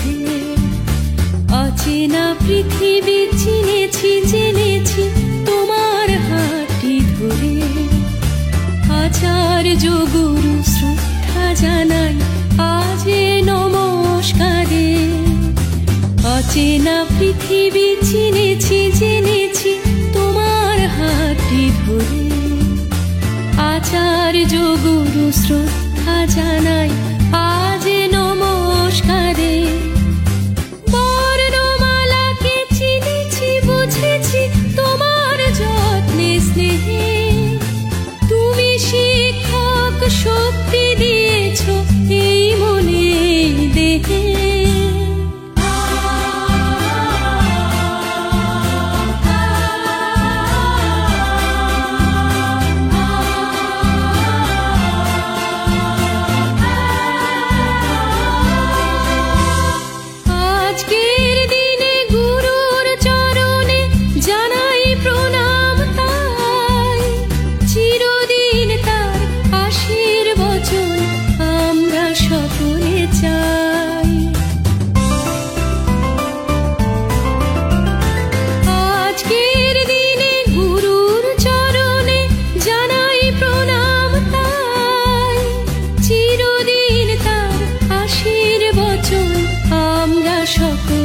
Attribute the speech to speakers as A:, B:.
A: ধরে। অচেনা পৃথিবী চিনেছি জেনেছি তোমার হাতটি ধরে। আচার্য গুরু শ্রদ্ধা জানাই আজে নমস্কারে। অচেনা পৃথিবী চিনেছি জেনেছি তোমার হাতটি ধরে। আচার্য গুরু শ্রদ্ধা জানাই আজে নমস্কারে। বর্ণমালাকে চিনেছি বুঝেছি তোমার যত্নে স্নেহে। তুমি শিক্ষক শক্তি দিয়েছ এই মনে দেহে। আজকের দিনে গুরুর চরণে জানাই প্রণাম তাই। চিরদিন তার আশীর্বচন আমরা সকলে চাই। আজকের দিনে গুরুর চরণে জানাই প্রণাম তাই। চিরদিন তার আশীর্বচন আমরা সকলে